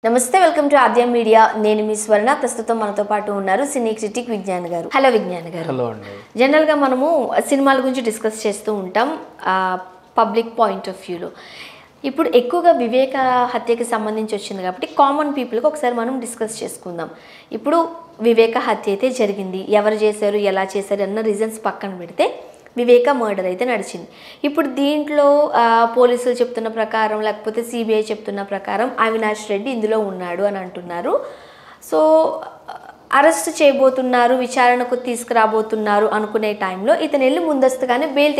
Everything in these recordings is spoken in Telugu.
నమస్తే వెల్కమ్ టు ఆద్యం మీడియా నేను మీ స్వర్ణ ప్రస్తుతం మనతో పాటు ఉన్నారు సినీ క్రిటిక్ విజ్ఞాన్ గారు. హలో విజ్ఞాన్ గారు. హలో అండి. జనరల్ గా మనము సినిమాల గురించి డిస్కస్ చేస్తూ ఉంటాం పబ్లిక్ పాయింట్ ఆఫ్ వ్యూలో. ఇప్పుడు ఎక్కువగా వివేక హత్యకి సంబంధించి వచ్చింది కాబట్టి కామన్ పీపుల్కి ఒకసారి మనం డిస్కస్ చేసుకుందాం. ఇప్పుడు వివేక హత్య అయితే జరిగింది, ఎవరు చేశారు ఎలా చేశారు అన్న రీజన్స్ పక్కన పెడితే వివేక మర్డర్ అయితే నడిచింది. ఇప్పుడు దీంట్లో పోలీసులు చెప్తున్న ప్రకారం లేకపోతే సిబిఐ చెప్తున్న ప్రకారం అవినాష్ రెడ్డి ఇందులో ఉన్నాడు అని అంటున్నారు. సో అరెస్ట్ చేయబోతున్నారు, విచారణకు తీసుకురాబోతున్నారు అనుకునే టైంలో ఇతను వెళ్ళి ముందస్తుగానే బెయిల్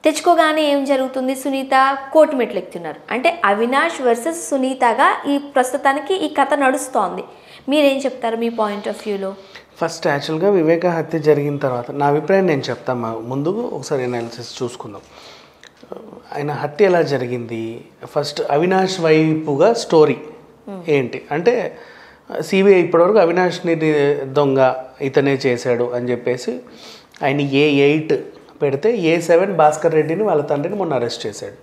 తెచ్చుకోగానే ఏం జరుగుతుంది, సునీత కోర్టు మెట్లు ఎక్కుతున్నారు. అంటే అవినాష్ వర్సెస్ సునీతగా ఈ ప్రస్తుతానికి ఈ కథ నడుస్తోంది. మీరేం చెప్తారు మీ పాయింట్ ఆఫ్ వ్యూలో? ఫస్ట్ యాక్చువల్గా వివేక హత్య జరిగిన తర్వాత నా అభిప్రాయం నేను చెప్తాను. ముందు ఒకసారి అనాలిసిస్ చూసుకుందాం. ఆయన హత్య ఎలా జరిగింది, ఫస్ట్ అవినాష్ వైపుగా స్టోరీ ఏంటి అంటే సిబిఐ ఇప్పటివరకు అవినాష్ని దొంగ ఇతనే చేశాడు అని చెప్పేసి ఆయన A8 పెడితే A7 భాస్కర్ రెడ్డిని వాళ్ళ తండ్రిని మొన్న అరెస్ట్ చేశాడు.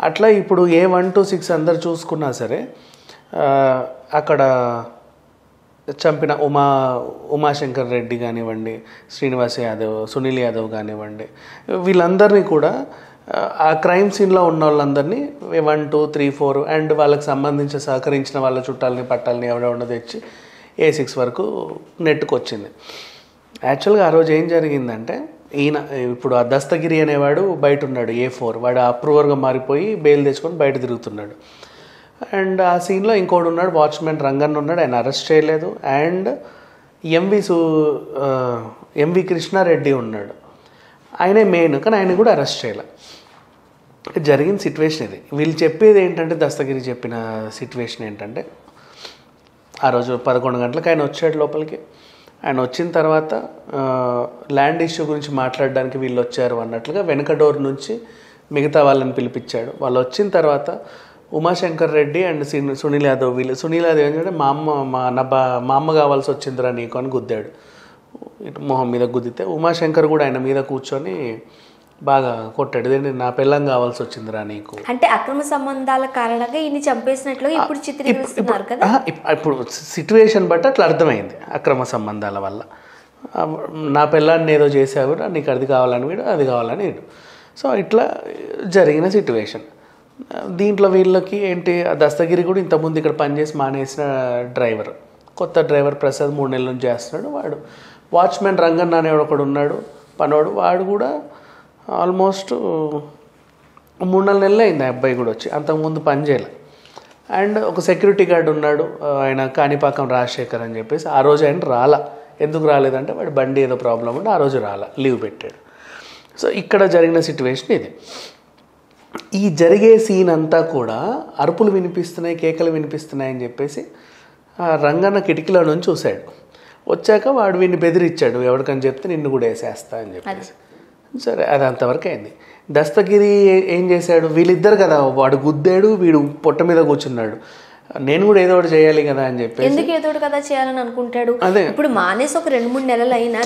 అట్లా ఇప్పుడు A1 to 6 అందరు చూసుకున్నా సరే అక్కడ చంపిన ఉమాశంకర్ రెడ్డి కానివ్వండి, శ్రీనివాస్ యాదవ్, సునీల్ యాదవ్ కానివ్వండి, వీళ్ళందరినీ కూడా ఆ క్రైమ్ సీన్లో ఉన్న వాళ్ళందరినీ 1, 2, 3, 4 అండ్ వాళ్ళకి సంబంధించి సహకరించిన వాళ్ళ చుట్టాలని పట్టాలని ఎవడెవడో తెచ్చి A6 వరకు నెట్టుకొచ్చింది. యాక్చువల్గా ఆ రోజు ఏం జరిగిందంటే ఈయన ఇప్పుడు ఆ దస్తగిరి అనేవాడు బయట ఉన్నాడు, A4 వాడు అప్రూవర్గా మారిపోయి బెయిల్ తెచ్చుకొని బయట తిరుగుతున్నాడు. అండ్ ఆ సీన్లో ఇంకోటి ఉన్నాడు, వాచ్మెన్ రంగన్ ఉన్నాడు, ఆయన అరెస్ట్ చేయలేదు. అండ్ ఎంవి కృష్ణారెడ్డి ఉన్నాడు, ఆయనే మెయిన్, కానీ ఆయన కూడా అరెస్ట్ చేయలే. జరిగిన సిచ్యువేషన్ ఇది. వీళ్ళు చెప్పేది ఏంటంటే దస్తగిరి చెప్పిన సిచ్యువేషన్ ఏంటంటే ఆ రోజు 11 గంటలకు ఆయన వచ్చాడు లోపలికి. ఆయన వచ్చిన తర్వాత ల్యాండ్ ఇష్యూ గురించి మాట్లాడడానికి వీళ్ళు వచ్చారు అన్నట్లుగా వెనక డోర్ నుంచి మిగతా వాళ్ళని పిలిపించాడు. వాళ్ళు వచ్చిన తర్వాత ఉమాశంకర్ రెడ్డి అండ్ సునీల్ యాదవ్ సునీల్ యాదవ్ ఏంటంటే మా అమ్మ కావాల్సి వచ్చిందిరా నీకు అని గుద్దాడు. ఇటు మొహం మీద గుద్దితే ఉమాశంకర్ కూడా ఆయన మీద కూర్చొని బాగా కొట్టాడు, ఇదేంటి నా పిల్లం కావాల్సి వచ్చిందిరా నీకు అంటే అక్రమ సంబంధాల కారణంగా ఈయన చంపేసినట్లుగా ఇప్పుడు చిత్రీకరిస్తున్నారు కదా. ఇప్పుడు సిచ్యువేషన్ బట్టి అట్లా అర్థమైంది, అక్రమ సంబంధాల వల్ల నా పిల్లాన్ని ఏదో చేసావు, నీకు అది కావాలని వీడు, అది కావాలని వీడు. సో ఇట్లా జరిగిన సిచ్యువేషన్. దీంట్లో వీళ్ళకి ఏంటి, దస్తగిరి కూడా ఇంతకుముందు ఇక్కడ పనిచేసి మానేసిన డ్రైవర్, కొత్త డ్రైవర్ ప్రసాద్ 3 నెలల నుంచి చేస్తున్నాడు. వాడు వాచ్మెన్ రంగన్ అనేవాడు ఒకడు ఉన్నాడు పనోడు, వాడు కూడా ఆల్మోస్ట్ 3-4 నెలలు అయింది ఆ అబ్బాయి కూడా వచ్చి, అంతకుముందు పని చేయలే. అండ్ ఒక సెక్యూరిటీ గార్డ్ ఉన్నాడు, ఆయన కాణిపాకం రాజశేఖర్ అని చెప్పేసి. ఆ రోజు ఆయన రాలా. ఎందుకు రాలేదంటే వాడి బండి ఏదో ప్రాబ్లం ఉంటే ఆ రోజు రాలా, లీవ్ పెట్టాడు. సో ఇక్కడ జరిగిన సిచ్యువేషన్ ఇది. ఈ జరిగే సీన్ అంతా కూడా అరుపులు వినిపిస్తున్నాయి, కేకలు వినిపిస్తున్నాయి అని చెప్పేసి రంగన్న కిటికీలో నుంచి చూశాడు. వచ్చాక వాడు వీడిని బెదిరించాడు, ఎవరికని చెప్తే నిన్ను కూడా వేసేస్తా అని చెప్పేసి. సరే అది అంతవరకు అయింది. దస్తగిరి ఏం చేశాడు, వీళ్ళిద్దరు కదా, వాడు గుద్దాడు, వీడు పొట్ట మీద కూర్చున్నాడు, నేను కూడా ఏదో ఒకటి చేయాలి కదా అని చెప్పి. ఎందుకు ఏదో ఒకటి కదా చేయాలని అనుకుంటాడు. అదే ఇప్పుడు మానేసి ఒక 2-3 నెలలు అయినా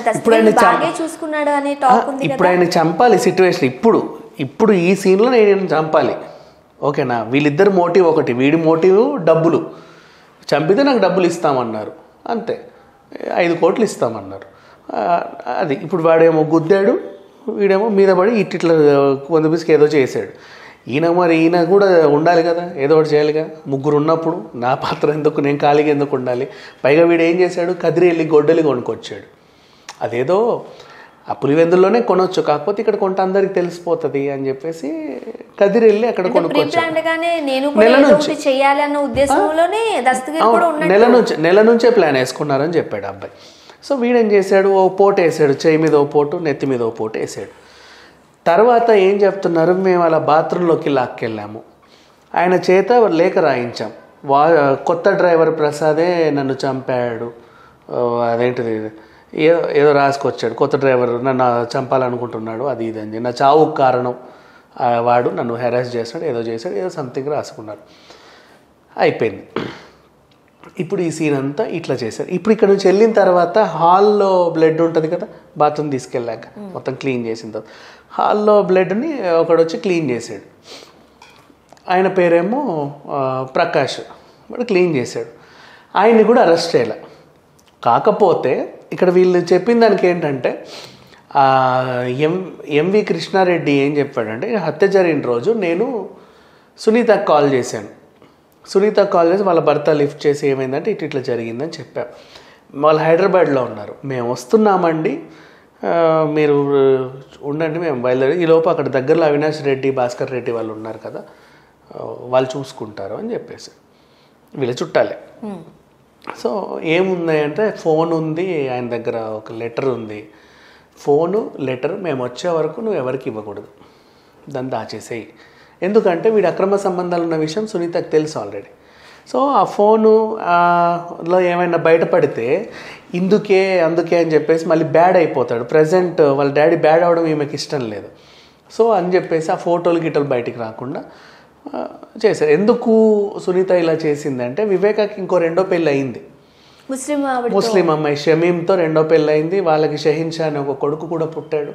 బాగా చూసుకున్నాడు అనే టాక్ ఉంది. ఇప్పుడు ఆయన చంపాలి సిచ్యువేషన్. ఇప్పుడు ఈ సీన్లో నేను చంపాలి, ఓకేనా. వీళ్ళిద్దరు మోటివ్ ఒకటి, వీడి మోటివ్ డబ్బులు, చంపితే నాకు డబ్బులు ఇస్తామన్నారు, అంతే, 5 కోట్లు ఇస్తామన్నారు. అది ఇప్పుడు వాడేమో గుద్దాడు, వీడేమో మీద పడి ఇట్లా కొంతపిసికి ఏదో చేశాడు. ఈయన కూడా ఉండాలి కదా, ఏదో ఒకటి చేయాలి కదా. ముగ్గురు ఉన్నప్పుడు నా పాత్ర ఎందుకు, నేను ఖాళీగా ఎందుకు ఉండాలి. పైగా వీడు ఏం చేశాడు, కదిరి వెళ్ళి గొడ్డలి కొనుక్కొచ్చాడు. అదేదో ఆ పులివెందుల్లోనే కొనొచ్చు, కాకపోతే ఇక్కడ కొంట అందరికి తెలిసిపోతుంది అని చెప్పేసి కదిరి వెళ్ళి అక్కడ కొనుక్కొచ్చాడు. నెల నుంచే ప్లాన్ వేసుకున్నారని చెప్పాడు అబ్బాయి. సో వీడేం చేశాడు, ఓ పోటు వేసాడు, చేయి మీద ఓ పోటు, నెత్తి మీద ఓ పోటు వేసాడు. తర్వాత ఏం చెప్తున్నారు, మేము అలా బాత్రూంలోకి లాక్కెళ్ళాము, ఆయన చేత లేఖ రాయించాం, కొత్త డ్రైవర్ ప్రసాదే నన్ను చంపాడు, అదేంటిది ఏదో రాసుకొచ్చాడు, కొత్త డ్రైవర్ నన్ను చంపాలనుకుంటున్నాడు, అది ఇది అని, నా చావుకు కారణం వాడు, నన్ను హెరాస్ చేస్తాడు, ఏదో చేశాడు, ఏదో సంథింగ్ రాసుకున్నాడు. అయిపోయింది. ఇప్పుడు ఈ సీన్ అంతా ఇట్లా చేశారు. ఇప్పుడు ఇక్కడ నుంచి వెళ్ళిన తర్వాత హాల్లో బ్లడ్ ఉంటుంది కదా, బాత్రూమ్ తీసుకెళ్ళాక మొత్తం క్లీన్ చేసిన తర్వాత హాల్లో బ్లడ్ని ఒకడు వచ్చి క్లీన్ చేసాడు. ఆయన పేరేమో ప్రకాష్, వాడు క్లీన్ చేశాడు. ఆయన్ని కూడా అరెస్ట్ చేయాలి. కాకపోతే ఇక్కడ వీళ్ళు చెప్పిన దానికి ఏంటంటే ఎంవి కృష్ణారెడ్డి ఏం చెప్పాడంటే, హత్య జరిగిన రోజు నేను సునీతకు కాల్ చేశాను. సునీతకు కాల్ చేసి వాళ్ళ భర్త లిఫ్ట్ చేసి ఏమైందంటే ఇట్లా జరిగిందని చెప్పాం. వాళ్ళు హైదరాబాద్లో ఉన్నారు, మేము వస్తున్నామండి, మీరు ఉండండి, మేము బయలుదేరి ఈ లోపు అక్కడ దగ్గరలో అవినాష్ రెడ్డి, భాస్కర్ రెడ్డి వాళ్ళు ఉన్నారు కదా, వాళ్ళు చూసుకుంటారు అని చెప్పేసి. వీళ్ళ చుట్టాలే. సో ఏముందంటే ఫోన్ ఉంది ఆయన దగ్గర, ఒక లెటర్ ఉంది. ఫోను లెటర్ మేము వచ్చే వరకు నువ్వు ఎవరికి ఇవ్వకూడదు, దాన్ని దాచేసేయి. ఎందుకంటే వీడు అక్రమ సంబంధాలు ఉన్న విషయం సునీతకు తెలుసు ఆల్రెడీ. సో ఆ ఫోనులో ఏమైనా బయటపడితే అందుకే అని చెప్పేసి మళ్ళీ బ్యాడ్ అయిపోతాడు. ప్రజెంట్ వాళ్ళ డాడీ బ్యాడ్ అవడం ఈమెకి ఇష్టం లేదు. సో అని చెప్పేసి ఆ ఫోటోలు గిటోలు బయటికి రాకుండా చేశారు. ఎందుకు సునీత ఇలా చేసిందంటే, వివేకాకి ఇంకో రెండో పెళ్ళి అయింది, ముస్లిం అమ్మాయి షమీమ్తో రెండో పెళ్ళి అయింది. వాళ్ళకి షహీన్ షా అనే ఒక కొడుకు కూడా పుట్టాడు.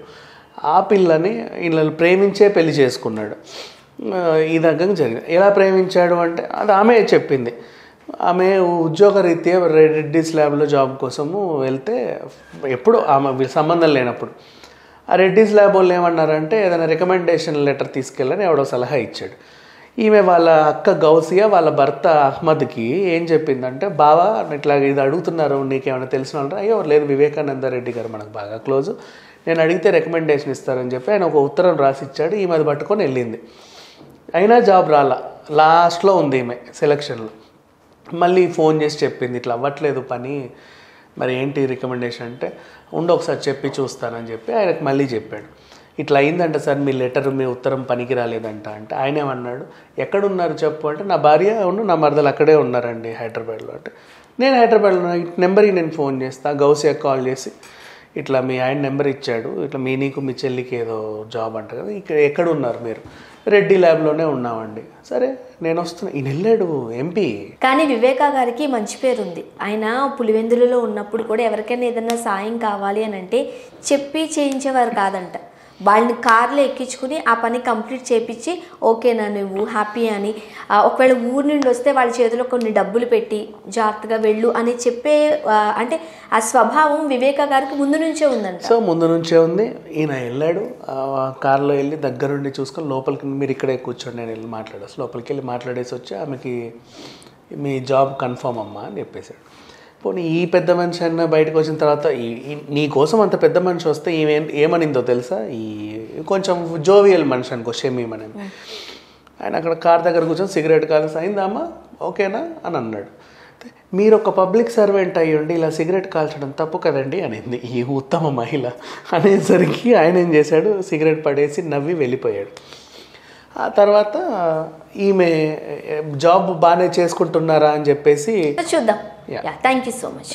ఆ పిల్లని వీళ్ళని ప్రేమించే పెళ్లి చేసుకున్నాడు. ఈ దగ్గర జరిగింది. ఎలా ప్రేమించాడు అంటే అది ఆమె చెప్పింది. ఆమె ఉద్యోగరీత్యా రెడ్డిస్ ల్యాబ్లో జాబ్ కోసము వెళ్తే, ఎప్పుడు ఆమె సంబంధం లేనప్పుడు ఆ రెడ్డిస్ ల్యాబ్ వాళ్ళు ఏమన్నారంటే ఏదైనా రికమెండేషన్ లెటర్ తీసుకెళ్ళని ఎవడో సలహా ఇచ్చాడు. ఈమె వాళ్ళ అక్క గౌసియా వాళ్ళ భర్త అహ్మద్కి ఏం చెప్పిందంటే, బావా ఇట్లా ఇది అడుగుతున్నారు, నీకేమైనా తెలిసిన వాళ్ళు? అయ్యో లేదు, వివేకానంద రెడ్డి గారు మనకు బాగా క్లోజు, నేను అడిగితే రికమెండేషన్ ఇస్తారని చెప్పి ఆయన ఒక ఉత్తరం రాసి ఇచ్చాడు. ఈమె అది పట్టుకొని వెళ్ళింది. అయినా జాబ్ రాలా, లాస్ట్లో ఉంది ఈమె సెలక్షన్లో. మళ్ళీ ఫోన్ చేసి చెప్పింది, ఇట్లా అవ్వట్లేదు పని, మరి ఏంటి రికమెండేషన్ అంటే, ఒకసారి చెప్పి చూస్తానని చెప్పి ఆయనకు మళ్ళీ చెప్పాడు. ఇట్లా అయిందంట సార్, మీ లెటర్ మీ ఉత్తరం పనికి రాలేదంట. అంటే ఆయన ఏమన్నాడు, ఎక్కడున్నారు చెప్పు అంటే, నా భార్య నా మరదలు అక్కడే ఉన్నారండి హైదరాబాద్లో. అంటే నేను హైదరాబాద్లో నెంబర్కి నేను ఫోన్ చేస్తా, గౌసియాకి కాల్ చేసి ఇట్లా మీ ఆయన నెంబర్ ఇచ్చాడు, ఇట్లా నీకు మీ చెల్లికి ఏదో జాబ్ అంట కదా, ఇక్కడ ఎక్కడ ఉన్నారు మీరు? రెడ్డి ల్యాబ్లోనే ఉన్నామండి. సరే నేను వస్తున్నా. ఈయన వెళ్ళాడు ఎంపీ. కానీ వివేకా గారికి మంచి పేరు ఉంది. ఆయన పులివెందులలో ఉన్నప్పుడు కూడా ఎవరికైనా ఏదైనా సాయం కావాలి అని అంటే చెప్పి చేయించేవారు కాదంట. వాళ్ళని కార్లో ఎక్కించుకుని ఆ పని కంప్లీట్ చేయించి, ఓకేనా నువ్వు హ్యాపీ అని, ఒకవేళ ఊరి నుండి వస్తే వాళ్ళ చేతిలో కొన్ని డబ్బులు పెట్టి జాగ్రత్తగా వెళ్ళు అని చెప్పే, అంటే ఆ స్వభావం వివేకా గారికి ముందు నుంచే ఉందంట. సో ముందు నుంచే ఉంది. ఈయన వెళ్ళాడు, కార్లో వెళ్ళి దగ్గరుండి చూసుకొని లోపలికి, మీరు ఇక్కడే కూర్చోండి నేను వెళ్ళి మాట్లాడేసి లోపలికి వెళ్ళి మాట్లాడేసి వచ్చి ఆమెకి మీ జాబ్ కన్ఫర్మ్ అమ్మా అని చెప్పేశాడు. పోనీ ఈ పెద్ద మనిషి అన్న బయటకు వచ్చిన తర్వాత నీ కోసం అంత పెద్ద మనిషి వస్తే ఏమనిందో తెలుసా, ఈ కొంచెం జోవియల్ మనిషి అనుకో షమీమ్ అని. ఆయన అక్కడ కార్ దగ్గర కూర్చొని సిగరెట్ కాల్సి, అయిందమ్మా ఓకేనా అని అన్నాడు. మీరు ఒక పబ్లిక్ సర్వెంట్ అయ్యండి ఇలా సిగరెట్ కాల్చడం తప్పు కదండి అనింది ఈ ఉత్తమ మహిళ. అనేసరికి ఆయన ఏం చేశాడు, సిగరెట్ పడేసి నవ్వి వెళ్ళిపోయాడు. ఆ తర్వాత ఈమె జాబ్ బాగానే చేసుకుంటున్నారా అని చెప్పేసి చూద్దాం. Thank you so much.